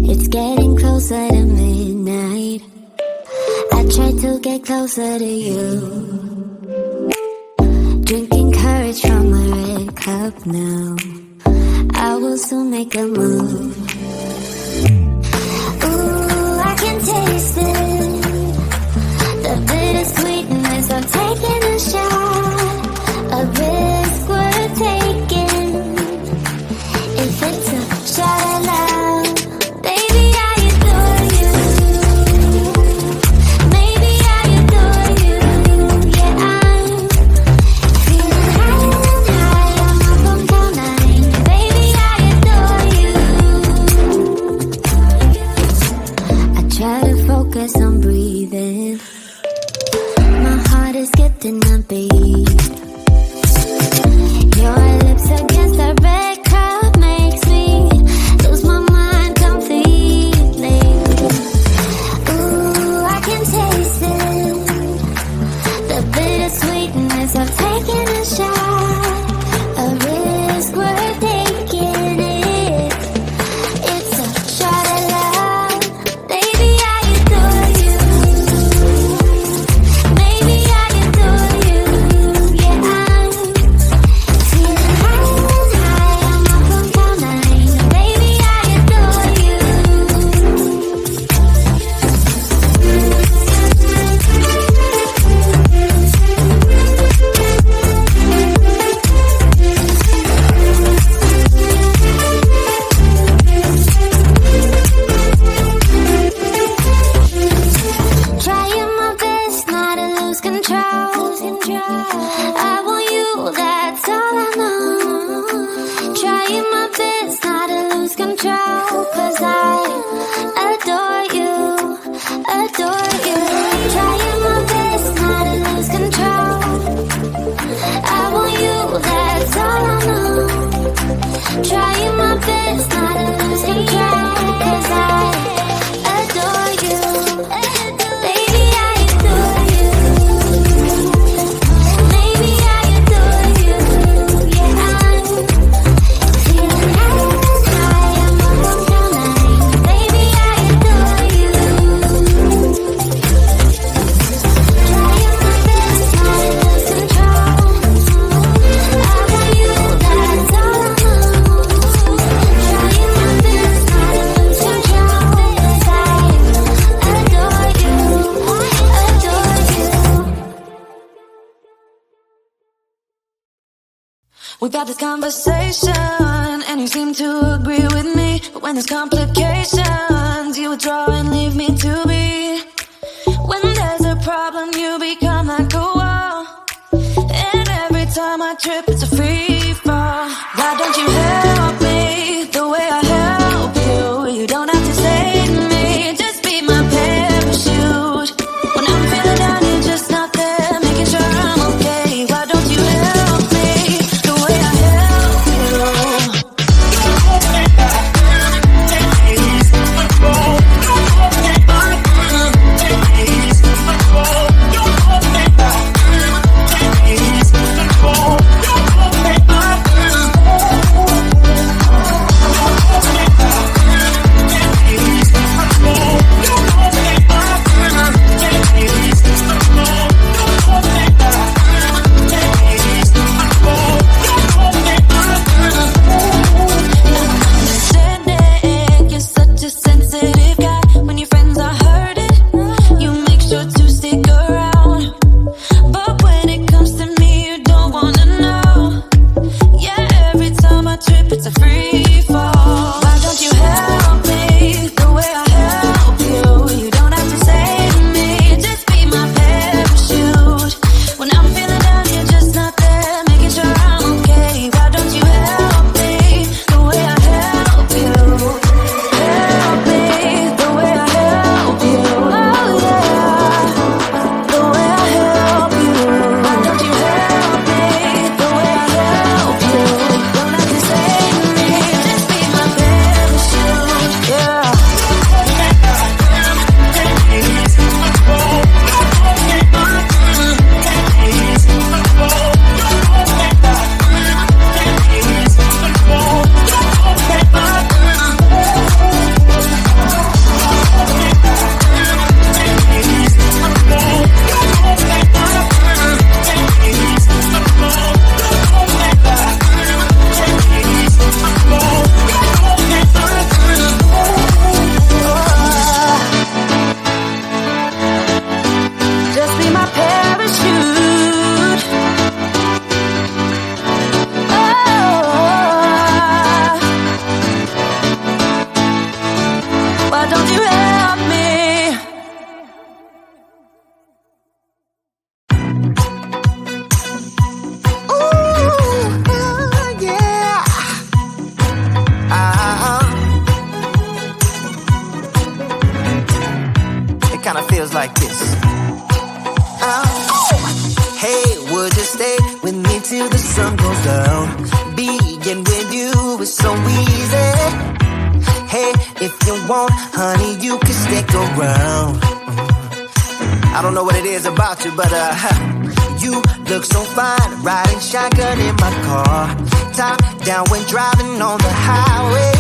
It's getting closer to midnight. I try to get closer to you. Drinking courage from a red cup now. I will soon make a move. Ooh, I can taste it. The bittersweetness of taking a shot. A risk worth taking. If it's a shot at love, baby, I adore you. Maybe I adore you. Yeah, I'm feeling high. I'm up on cloud nine. Baby, I adore you. I try to focus on breathing. My heart is skipping a beat. Your lips against the red cup makes me lose my mind completely. Ooh, I can taste it. The bittersweetness of taking a shot. A risk worth taking it. It's a shot at love. Baby, I adore you. Maybe I adore you. Yeah, I'm feeling high. I'm up on cloud nine. Baby, I adore you. Trying my best not to lose control. I want you, that's all I know. Trying my best not to lose control. 'Cause I adore you, adore you. Trying my best not to lose control. I want you, that's all I know. Trying my best not to lose control. 'Cause I adore you. Baby, I adore you. Maybe I adore you. Yeah, I'm feeling high. I'm up on cloud nine. Baby, I adore you. Trying my best not to lose control. I want you, that's all I know. Trying my best not to lose control. 'Cause I adore you, adore you. We've had this conversation, and you seem to agree with me. But when there's complications, you withdraw and leave me to be. When there's a problem, you become like a wall. And every time I trip, it's a free fall. Why don't you help me the way I help you? You don't have to save me, just be my parachute. When I'm feeling down, you're just not there, making sure I'm okay. Why don't you help me the way I help you? Don't sun goes down. Being with you is so easy. Hey, if you want, honey, you can stick around. I don't know what it is about you, but you look so fine, riding shotgun in my car. Top down when driving on the highway.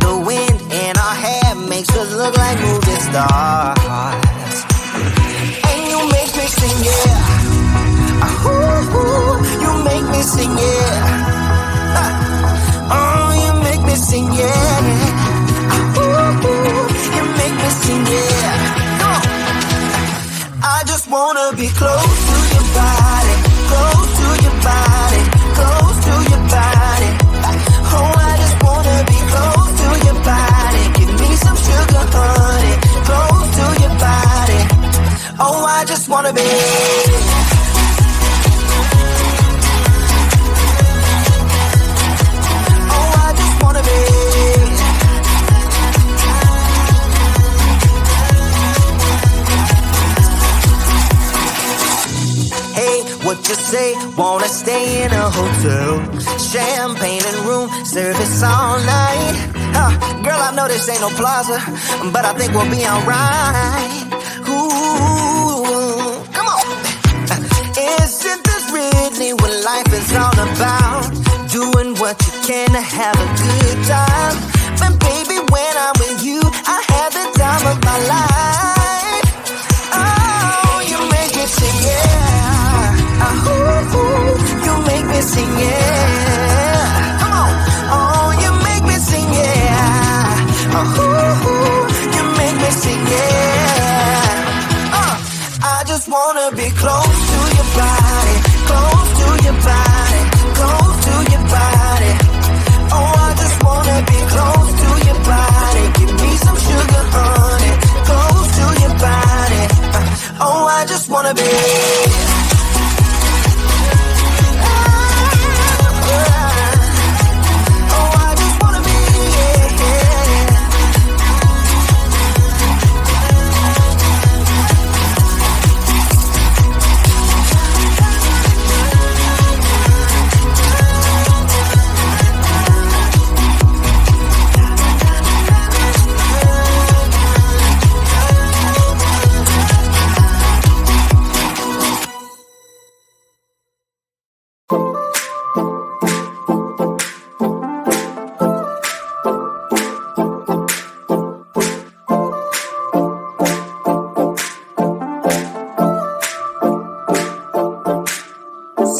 The wind in our hair makes us look like movie stars. And you make me sing, yeah. Ooh, you make me sing, yeah. Oh, you make me sing, yeah. Ooh, you make me sing, yeah. I just wanna be close to your body, close to your body, close to your body. Oh, I just wanna be close to your body. Give me some sugar, honey, close to your body. Oh, I just wanna be. Oh, I just wanna be. What you say? Wanna stay in a hotel? Champagne and room service all night. Girl, I know this ain't no plaza, but I think we'll be alright. Ooh, come on. Isn't this really what life is all about? Doing what you can to have a good time. But baby, when I'm with you, I have the time of my life. Oh, you make it sing, yeah. Ooh, you make me sing, yeah. Come on. Oh, you make me sing, yeah. Ooh, you make me sing, yeah. I just wanna be close to your body, close to your body, close to your body. Oh, I just wanna be close to your body. Give me some sugar, honey, close to your body. Oh, I just wanna be.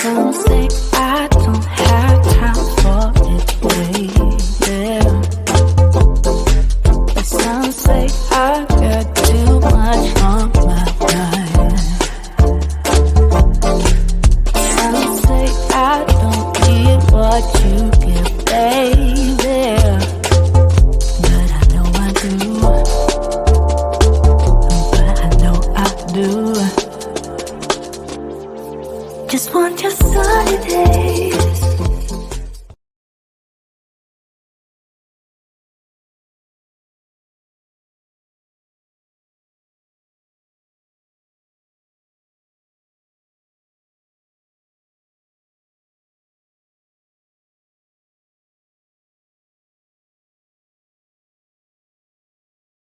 Some say I don't have time for it, baby. But some say I got too much on my mind. Some say I don't give what you give, baby. But I know I do. But I know I do. Just want your sunny days,